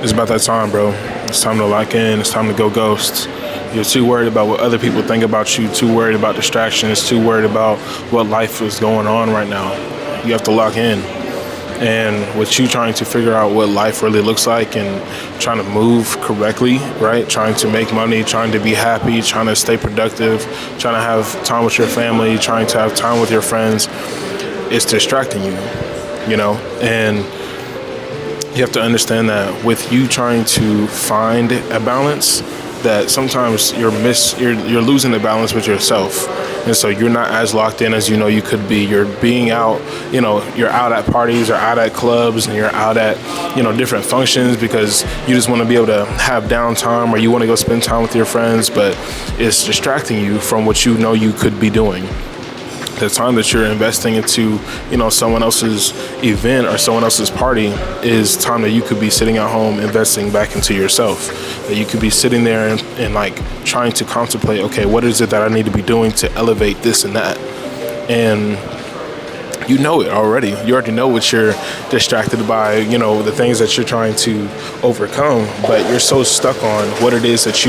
It's about that time, bro. It's time to lock in. It's time to go ghost. You're too worried about what other people think about you, too worried about distractions, too worried about what life is going on right now. You have to lock in. And with you trying to figure out what life really looks like and trying to move correctly, right? Trying to make money, trying to be happy, trying to stay productive, trying to have time with your family, trying to have time with your friends, it's distracting you, you know? And you have to understand that with you trying to find a balance, that sometimes you're losing the balance with yourself. And so you're not as locked in as you know you could be. You're being out, you're out at parties or out at clubs and you're out at, different functions because you just want to be able to have downtime or you want to go spend time with your friends, but it's distracting you from what you know you could be doing. The time that you're investing into, someone else's event or someone else's party is time that you could be sitting at home investing back into yourself. That you could be sitting there and like trying to contemplate, okay, what is it that I need to be doing to elevate this and that? And you know it already. You already know what you're distracted by, the things that you're trying to overcome, but you're so stuck on what it is that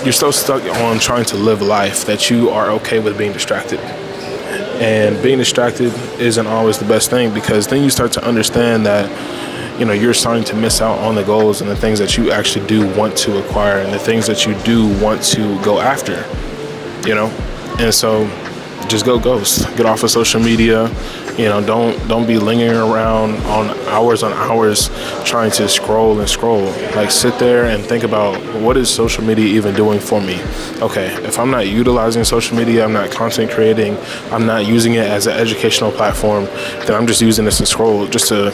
you're so stuck on trying to live life that you are okay with being distracted. And being distracted isn't always the best thing because then you start to understand that, you're starting to miss out on the goals and the things that you actually do want to acquire and the things that you do want to go after, And so just go ghost. Get off of social media. Don't be lingering around on hours trying to scroll and scroll. Like sit there and think about what is social media even doing for me? Okay, if I'm not utilizing social media, I'm not content creating, I'm not using it as an educational platform, then I'm just using this to scroll just to,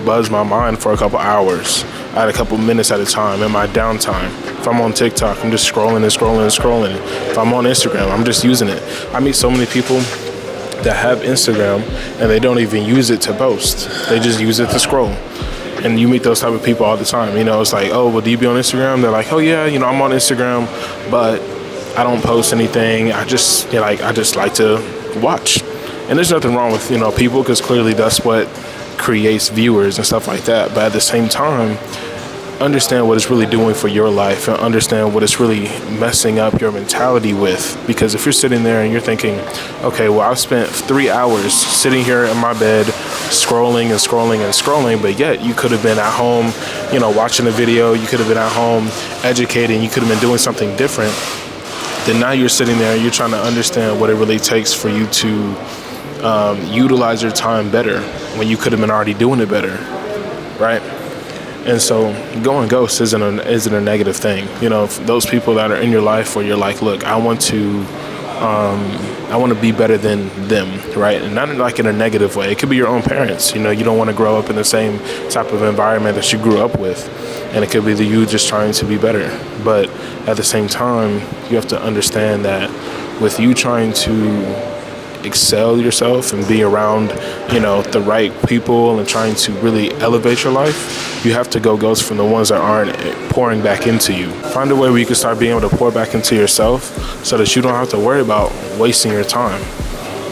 buzz my mind for a couple hours at a couple minutes at a time in my downtime. If I'm on TikTok, I'm just scrolling and scrolling and scrolling. If I'm on Instagram, I'm just using it. I meet so many people that have Instagram and they don't even use it to post. They just use it to scroll. And you meet those type of people all the time. It's like, oh, well, do you be on Instagram? They're like, oh yeah, I'm on Instagram, but I don't post anything. I just like to watch. And there's nothing wrong with, people, because clearly that's what creates viewers and stuff like that. But at the same time, understand what it's really doing for your life and understand what it's really messing up your mentality with. Because if you're sitting there and you're thinking, okay, well, I've spent 3 hours sitting here in my bed scrolling and scrolling and scrolling, but yet you could have been at home, watching a video, you could have been at home educating, you could have been doing something different. Then now you're sitting there and you're trying to understand what it really takes for you to utilize your time better when you could have been already doing it better, right? And so going ghost isn't a negative thing. Those people that are in your life where you're like, look, I want to be better than them, right? And not like in a negative way. It could be your own parents. You don't want to grow up in the same type of environment that you grew up with. And it could be you just trying to be better. But at the same time, you have to understand that with you trying to excel yourself and be around, the right people and trying to really elevate your life, you have to go ghost from the ones that aren't pouring back into you. Find a way where you can start being able to pour back into yourself so that you don't have to worry about wasting your time.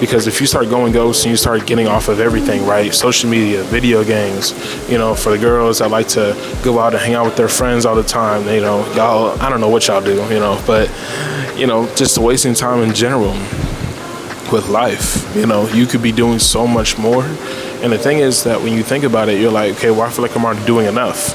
Because if you start going ghost and you start getting off of everything, right? Social media, video games, for the girls that like to go out and hang out with their friends all the time, y'all, I don't know what y'all do, but, just wasting time in general. With life, you could be doing so much more. And the thing is that when you think about it, you're like, okay, well, I feel like I'm already doing enough.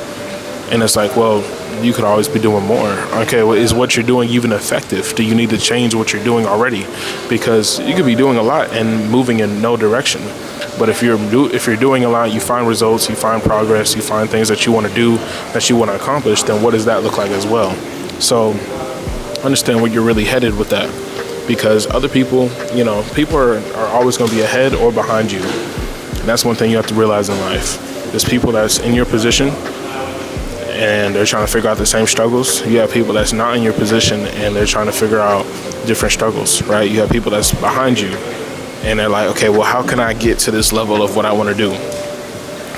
And it's like, well, you could always be doing more. Okay, well, is what you're doing even effective? Do you need to change what you're doing already? Because you could be doing a lot and moving in no direction. But if you're doing a lot, you find results, you find progress, you find things that you want to do, that you want to accomplish, then what does that look like as well? So understand where you're really headed with that. Because other people, people are always going to be ahead or behind you. And that's one thing you have to realize in life. There's people that's in your position and they're trying to figure out the same struggles. You have people that's not in your position and they're trying to figure out different struggles, right? You have people that's behind you and they're like, okay, well, how can I get to this level of what I want to do?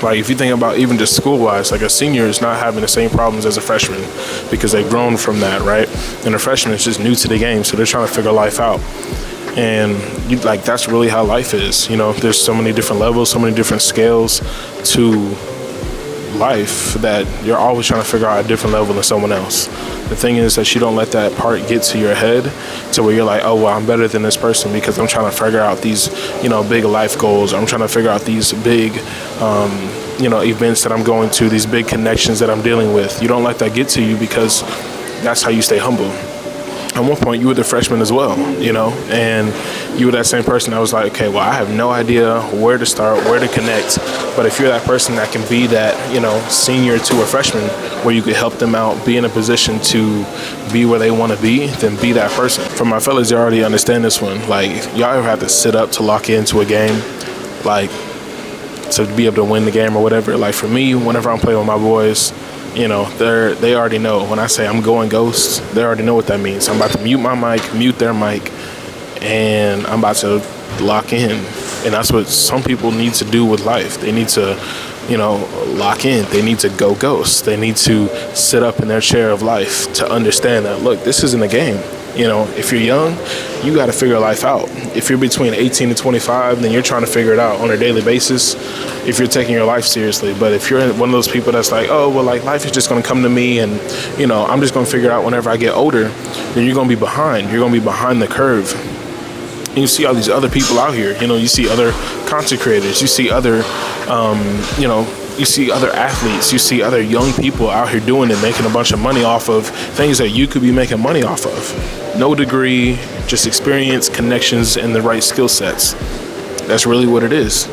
Like if you think about even just school-wise, like a senior is not having the same problems as a freshman because they've grown from that, right? And a freshman is just new to the game, so they're trying to figure life out. And that's really how life is. There's so many different levels, so many different scales to life that you're always trying to figure out a different level than someone else. The thing is that you don't let that part get to your head to where you're like, oh, well, I'm better than this person because I'm trying to figure out these, big life goals. Or I'm trying to figure out these big, events that I'm going to, these big connections that I'm dealing with. You don't let that get to you because that's how you stay humble. At one point, you were the freshman as well, and you were that same person that was like, okay, well, I have no idea where to start, where to connect. But if you're that person that can be that, senior to a freshman where you could help them out, be in a position to be where they want to be, then be that person. For my fellas, you already understand this one. Like, y'all ever have to sit up to lock into a game, like, to be able to win the game or whatever? Like, for me, whenever I'm playing with my boys, they already know. When I say I'm going ghost, they already know what that means. I'm about to mute my mic, mute their mic, and I'm about to lock in. And that's what some people need to do with life. They need to, lock in. They need to go ghost. They need to sit up in their chair of life to understand that, look, this isn't a game. If you're young, you got to figure life out. If you're between 18 and 25, then you're trying to figure it out on a daily basis if you're taking your life seriously. But if you're one of those people that's like, oh, well, like, life is just going to come to me and, I'm just going to figure it out whenever I get older, then you're going to be behind. You're going to be behind the curve. And you see all these other people out here. You see other content creators. You see other, you see other athletes, you see other young people out here doing it, making a bunch of money off of things that you could be making money off of. No degree, just experience, connections, and the right skill sets. That's really what it is.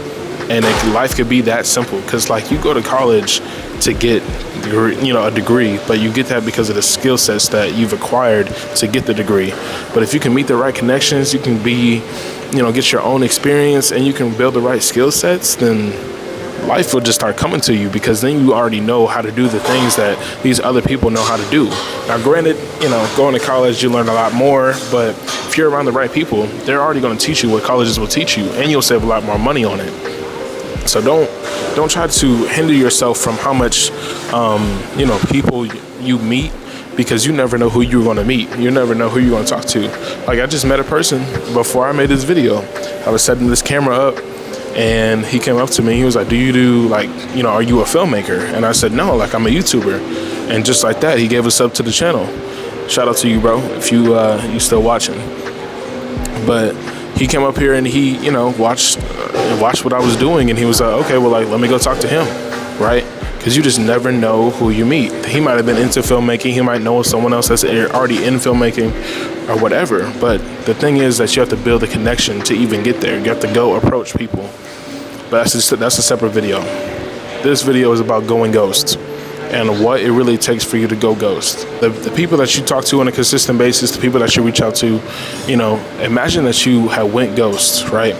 And life could be that simple, because like, you go to college to get a degree, but you get that because of the skill sets that you've acquired to get the degree. But if you can meet the right connections, you can be, get your own experience, and you can build the right skill sets, then life will just start coming to you, because then you already know how to do the things that these other people know how to do. Now, granted, going to college, you learn a lot more, but if you're around the right people, they're already going to teach you what colleges will teach you, and you'll save a lot more money on it. So don't try to hinder yourself from how much, people you meet, because you never know who you're going to meet. You never know who you're going to talk to. Like, I just met a person before I made this video. I was setting this camera up, and he came up to me. He was like, do you do, like, are you a filmmaker? And I said, no, like, I'm a YouTuber. And just like that, he gave us up to the channel. Shout out to you, bro, if you still watching. But he came up here and he, watched what I was doing, and he was like, okay, well, like, let me go talk to him, right? Because you just never know who you meet. He might have been into filmmaking. He might know someone else that's already in filmmaking or whatever. But the thing is that you have to build a connection to even get there. You have to go approach people. But that's a separate video. This video is about going ghost and what it really takes for you to go ghost. The people that you talk to on a consistent basis, the people that you reach out to, imagine that you have went ghost, right?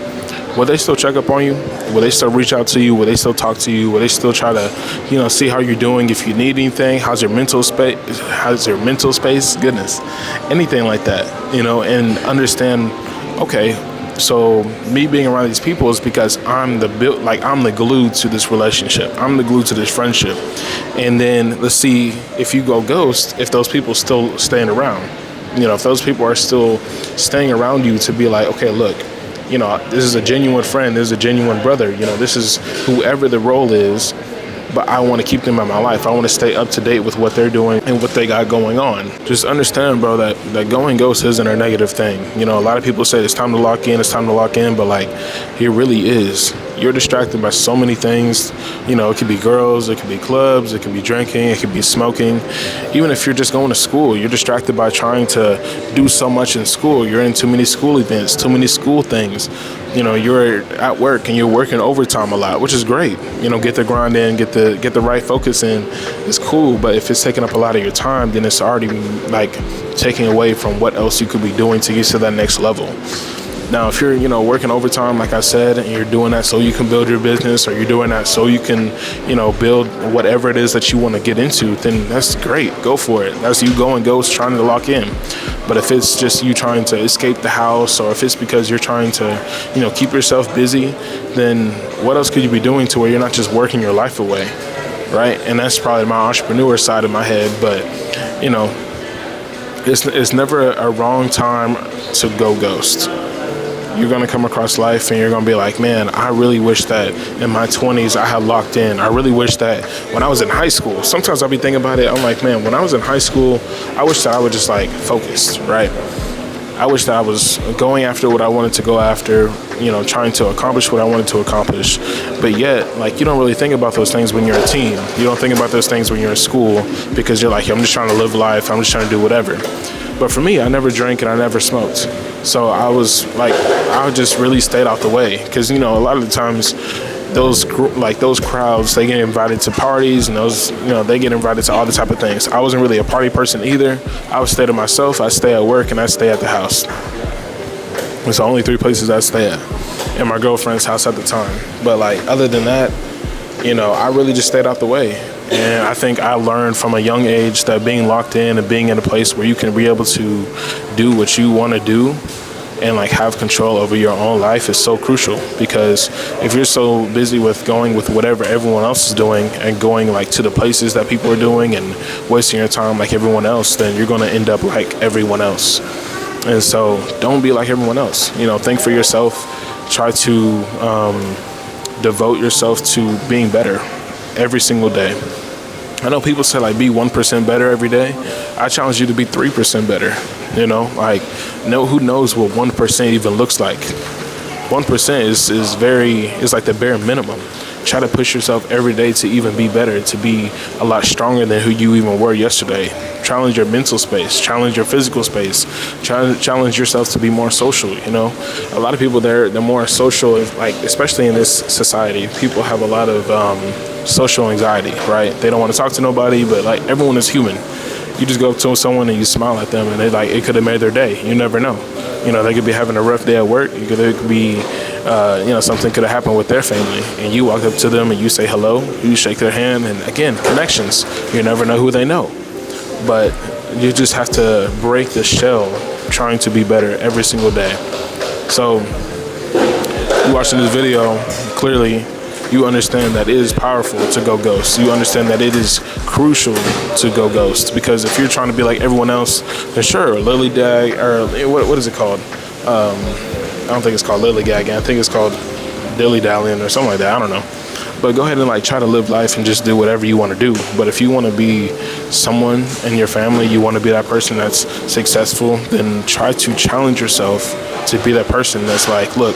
Will they still check up on you? Will they still reach out to you? Will they still talk to you? Will they still try to, see how you're doing? If you need anything, how's your mental space? Goodness, anything like that, and understand, okay, so me being around these people is because I'm the glue to this relationship. I'm the glue to this friendship. And then let's see, if you go ghost, if those people still staying around, if those people are still staying around you to be like, okay, look, this is a genuine friend, this is a genuine brother, this is whoever the role is, but I want to keep them in my life. I want to stay up to date with what they're doing and what they got going on. Just understand, bro, that going ghost isn't a negative thing. A lot of people say it's time to lock in, but like, it really is. You're distracted by so many things. It could be girls, it could be clubs, it could be drinking, it could be smoking. Even if you're just going to school, you're distracted by trying to do so much in school. You're in too many school events, too many school things. You're at work and you're working overtime a lot, which is great. Get the grind in, get the right focus in. It's cool, but if it's taking up a lot of your time, then it's already like taking away from what else you could be doing to get to that next level. Now, if you're, working overtime, like I said, and you're doing that so you can build your business, or you're doing that so you can, build whatever it is that you want to get into, then that's great. Go for it. That's you going ghost, trying to lock in. But if it's just you trying to escape the house, or if it's because you're trying to, keep yourself busy, then what else could you be doing to where you're not just working your life away, right? And that's probably my entrepreneur side of my head, but, it's never a wrong time to go ghost. you're going to come across life and you're going to be like, man, I really wish that in my 20s I had locked in. I really wish that when I was in high school, sometimes I'll be thinking about it. I'm like, man, when I was in high school, I wish that I was just like focused, right? I wish that I was going after what I wanted to go after, you know, trying to accomplish what I wanted to accomplish. But yet, like, you don't really think about those things when you're a teen. You don't think about those things when you're in school because you're like, I'm just trying to live life. I'm just trying to do whatever. But for me, I never drank and I never smoked. So I was like, I just really stayed out the way because, you know, a lot of the times those crowds, they get invited to parties and those, you know, they get invited to all the type of things. I wasn't really a party person either. I would stay to myself. I stay at work and I stay at the house. It's the only 3 places I stay at, and my girlfriend's house at the time. But like, other than that, you know, I really just stayed out the way. And I think I learned from a young age that being locked in and being in a place where you can be able to do what you want to do and like have control over your own life is so crucial, because if you're so busy with going with whatever everyone else is doing and going like to the places that people are doing and wasting your time like everyone else, then you're going to end up like everyone else. And so don't be like everyone else. You know, think for yourself. Try to devote yourself to being better every single day. I know people say like be 1% better every day. I challenge you to be 3% better. You know, like, who knows what 1% even looks like. 1% is like the bare minimum. Try to push yourself every day to even be better, to be a lot stronger than who you even were yesterday. Challenge your mental space, challenge your physical space, challenge yourself to be more social. You know, a lot of people, they're more social, like, especially in this society, people have a lot of social anxiety, right? They don't want to talk to nobody, but like, everyone is human. You just go up to someone and you smile at them and they like, it could have made their day. You never know. You know, they could be having a rough day at work. It could be, you know, something could have happened with their family. And you walk up to them and you say hello, you shake their hand, and again, connections. You never know who they know. But you just have to break the shell trying to be better every single day. So, you watching this video, clearly, you understand that it is powerful to go ghost. You understand that it is crucial to go ghost, because if you're trying to be like everyone else, then sure, lily dag, or what is it called? I don't think it's called lily gagging. I think it's called dilly dallying or something like that. I don't know. But go ahead and like try to live life and just do whatever you want to do. But if you want to be someone in your family, you want to be that person that's successful, then try to challenge yourself to be that person that's like, look,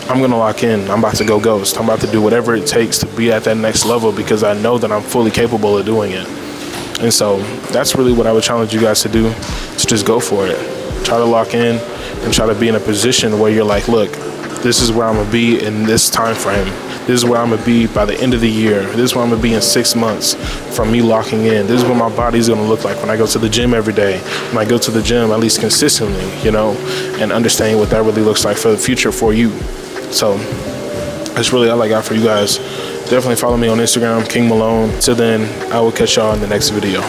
I'm going to lock in. I'm about to go ghost. I'm about to do whatever it takes to be at that next level, because I know that I'm fully capable of doing it. And so that's really what I would challenge you guys to do, to just go for it. Try to lock in and try to be in a position where you're like, look, this is where I'm going to be in this time frame. This is where I'm going to be by the end of the year. This is where I'm going to be in 6 months from me locking in. This is what my body's going to look like when I go to the gym every day. When I go to the gym, at least consistently, you know, and understanding what that really looks like for the future for you. So that's really all I got for you guys. Definitely follow me on Instagram, King Malone. Till then, I will catch y'all in the next video.